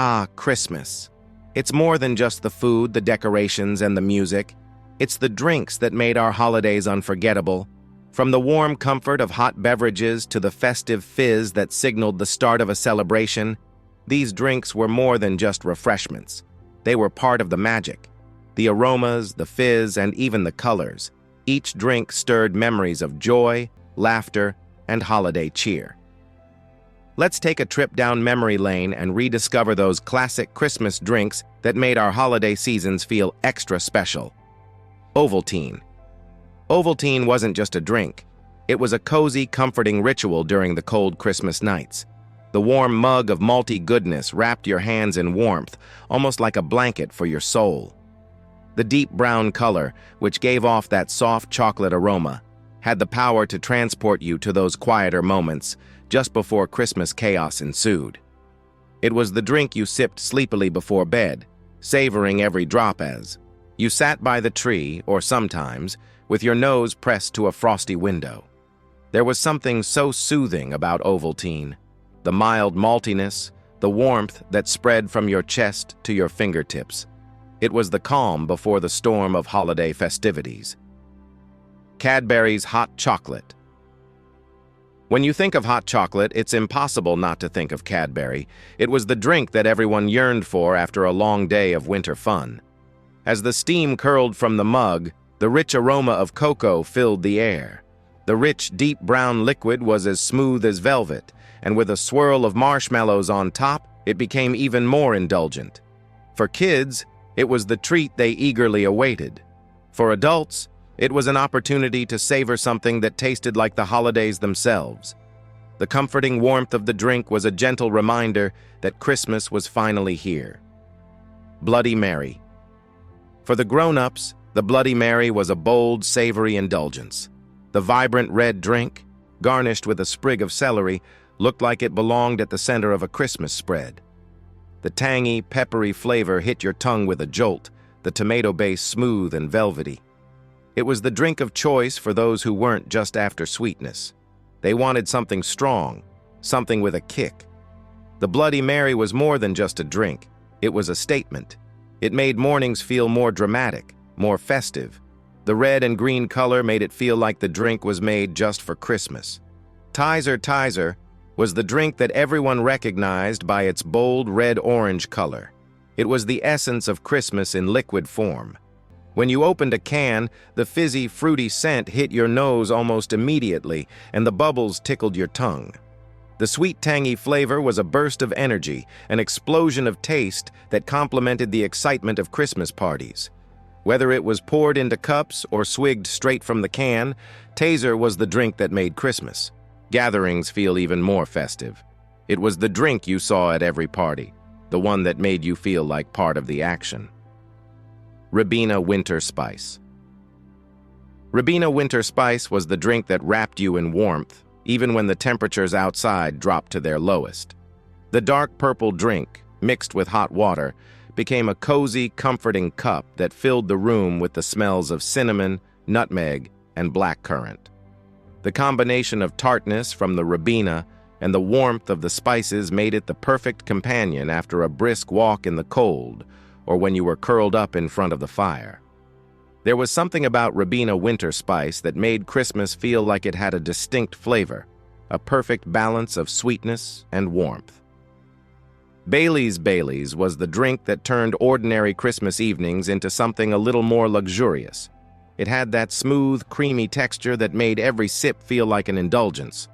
Ah, Christmas. It's more than just the food, the decorations, and the music. It's the drinks that made our holidays unforgettable. From the warm comfort of hot beverages to the festive fizz that signaled the start of a celebration, these drinks were more than just refreshments. They were part of the magic. The aromas, the fizz, and even the colors. Each drink stirred memories of joy, laughter, and holiday cheer. Let's take a trip down memory lane and rediscover those classic Christmas drinks that made our holiday seasons feel extra special. Ovaltine. Ovaltine wasn't just a drink. It was a cozy, comforting ritual during the cold Christmas nights. The warm mug of malty goodness wrapped your hands in warmth, almost like a blanket for your soul. The deep brown color, which gave off that soft chocolate aroma, had the power to transport you to those quieter moments just before Christmas chaos ensued. It was the drink you sipped sleepily before bed, savoring every drop as you sat by the tree, or sometimes, with your nose pressed to a frosty window. There was something so soothing about Ovaltine, the mild maltiness, the warmth that spread from your chest to your fingertips. It was the calm before the storm of holiday festivities. Cadbury's Hot Chocolate. When you think of hot chocolate, it's impossible not to think of Cadbury. It was the drink that everyone yearned for after a long day of winter fun. As the steam curled from the mug, the rich aroma of cocoa filled the air. The rich, deep brown liquid was as smooth as velvet, and with a swirl of marshmallows on top, it became even more indulgent. For kids, it was the treat they eagerly awaited. For adults, it was an opportunity to savor something that tasted like the holidays themselves. The comforting warmth of the drink was a gentle reminder that Christmas was finally here. Bloody Mary. For the grown-ups, the Bloody Mary was a bold, savory indulgence. The vibrant red drink, garnished with a sprig of celery, looked like it belonged at the center of a Christmas spread. The tangy, peppery flavor hit your tongue with a jolt, the tomato base smooth and velvety. It was the drink of choice for those who weren't just after sweetness. They wanted something strong, something with a kick. The Bloody Mary was more than just a drink. It was a statement. It made mornings feel more dramatic, more festive. The red and green color made it feel like the drink was made just for Christmas. Taiser was the drink that everyone recognized by its bold red-orange color. It was the essence of Christmas in liquid form. When you opened a can, the fizzy, fruity scent hit your nose almost immediately, and the bubbles tickled your tongue. The sweet, tangy flavor was a burst of energy, an explosion of taste that complemented the excitement of Christmas parties. Whether it was poured into cups or swigged straight from the can, Taiser was the drink that made Christmas. Gatherings feel even more festive. It was the drink you saw at every party, the one that made you feel like part of the action. Ribena Winter Spice. Ribena Winter Spice was the drink that wrapped you in warmth, even when the temperatures outside dropped to their lowest. The dark purple drink, mixed with hot water, became a cozy, comforting cup that filled the room with the smells of cinnamon, nutmeg, and blackcurrant. The combination of tartness from the Ribena and the warmth of the spices made it the perfect companion after a brisk walk in the cold or when you were curled up in front of the fire. There was something about Ribena Winter Spice that made Christmas feel like it had a distinct flavor, a perfect balance of sweetness and warmth. Bailey's was the drink that turned ordinary Christmas evenings into something a little more luxurious. It had that smooth, creamy texture that made every sip feel like an indulgence.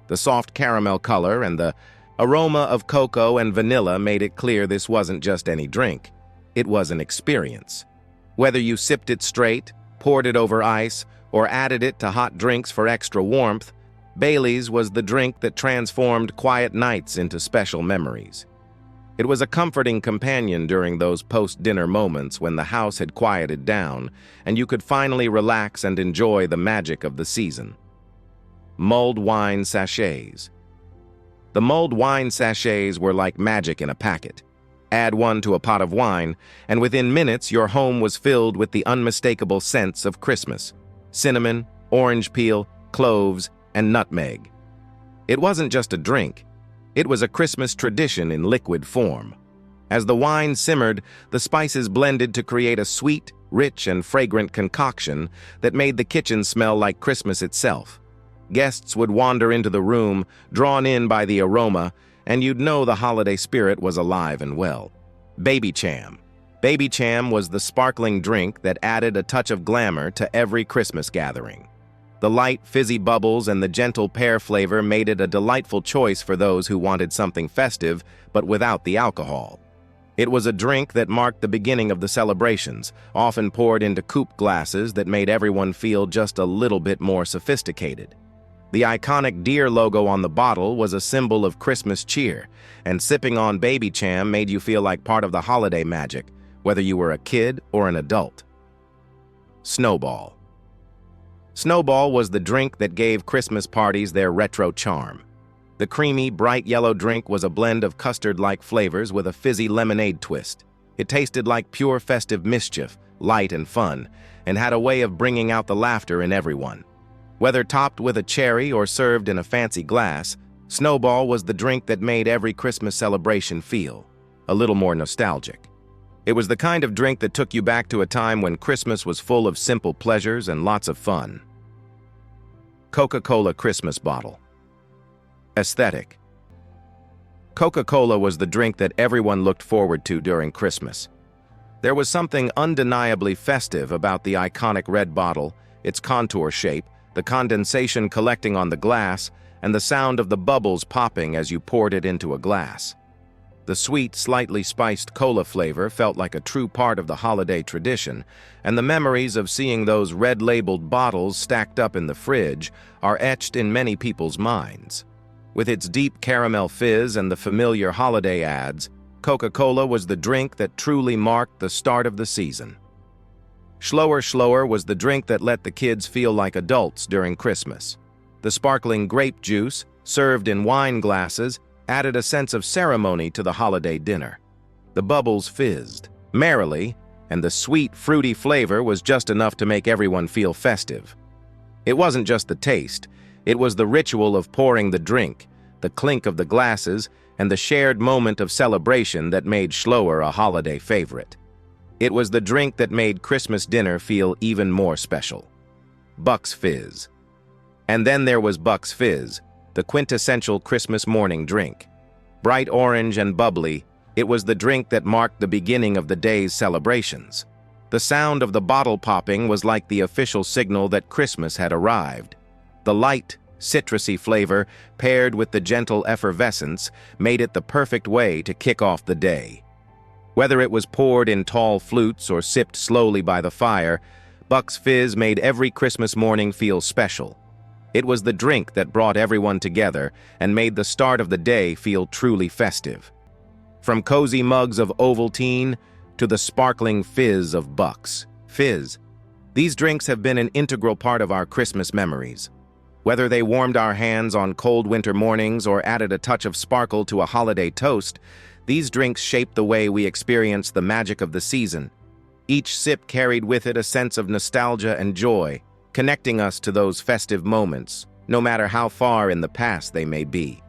The soft caramel color and the aroma of cocoa and vanilla made it clear this wasn't just any drink. It was an experience. Whether you sipped it straight, poured it over ice, or added it to hot drinks for extra warmth, Bailey's was the drink that transformed quiet nights into special memories. It was a comforting companion during those post-dinner moments when the house had quieted down and you could finally relax and enjoy the magic of the season. Mulled wine sachets. The mulled wine sachets were like magic in a packet. Add one to a pot of wine, and within minutes your home was filled with the unmistakable scents of Christmas: cinnamon, orange peel, cloves, and nutmeg. It wasn't just a drink. It was a Christmas tradition in liquid form. As the wine simmered, the spices blended to create a sweet, rich, and fragrant concoction that made the kitchen smell like Christmas itself. Guests would wander into the room, drawn in by the aroma, and you'd know the holiday spirit was alive and well. Baby Cham. Baby Cham was the sparkling drink that added a touch of glamour to every Christmas gathering. The light, fizzy bubbles and the gentle pear flavor made it a delightful choice for those who wanted something festive, but without the alcohol. It was a drink that marked the beginning of the celebrations, often poured into coupe glasses that made everyone feel just a little bit more sophisticated. The iconic deer logo on the bottle was a symbol of Christmas cheer, and sipping on Baby Cham made you feel like part of the holiday magic, whether you were a kid or an adult. Snowball. Snowball was the drink that gave Christmas parties their retro charm. The creamy, bright yellow drink was a blend of custard-like flavors with a fizzy lemonade twist. It tasted like pure festive mischief, light and fun, and had a way of bringing out the laughter in everyone. Whether topped with a cherry or served in a fancy glass, Snowball was the drink that made every Christmas celebration feel a little more nostalgic. It was the kind of drink that took you back to a time when Christmas was full of simple pleasures and lots of fun. Coca-Cola Christmas Bottle. Aesthetic. Coca-Cola was the drink that everyone looked forward to during Christmas. There was something undeniably festive about the iconic red bottle, its contour shape, the condensation collecting on the glass, and the sound of the bubbles popping as you poured it into a glass. The sweet, slightly spiced cola flavor felt like a true part of the holiday tradition, and the memories of seeing those red-labeled bottles stacked up in the fridge are etched in many people's minds. With its deep caramel fizz and the familiar holiday ads, Coca-Cola was the drink that truly marked the start of the season. Slower was the drink that let the kids feel like adults during Christmas. The sparkling grape juice, served in wine glasses, added a sense of ceremony to the holiday dinner. The bubbles fizzed merrily, and the sweet, fruity flavor was just enough to make everyone feel festive. It wasn't just the taste, it was the ritual of pouring the drink, the clink of the glasses, and the shared moment of celebration that made Schloer a holiday favorite. It was the drink that made Christmas dinner feel even more special. Bucks Fizz. And then there was Bucks Fizz, the quintessential Christmas morning drink. Bright orange and bubbly, it was the drink that marked the beginning of the day's celebrations. The sound of the bottle popping was like the official signal that Christmas had arrived. The light, citrusy flavor, paired with the gentle effervescence, made it the perfect way to kick off the day. Whether it was poured in tall flutes or sipped slowly by the fire, Bucks Fizz made every Christmas morning feel special. It was the drink that brought everyone together and made the start of the day feel truly festive. From cozy mugs of Ovaltine to the sparkling fizz of Bucks Fizz, these drinks have been an integral part of our Christmas memories. Whether they warmed our hands on cold winter mornings or added a touch of sparkle to a holiday toast, these drinks shaped the way we experience the magic of the season. Each sip carried with it a sense of nostalgia and joy, connecting us to those festive moments, no matter how far in the past they may be.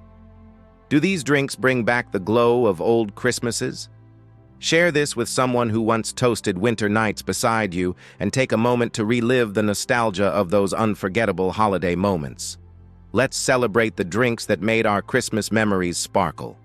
Do these drinks bring back the glow of old Christmases? Share this with someone who once toasted winter nights beside you and take a moment to relive the nostalgia of those unforgettable holiday moments. Let's celebrate the drinks that made our Christmas memories sparkle.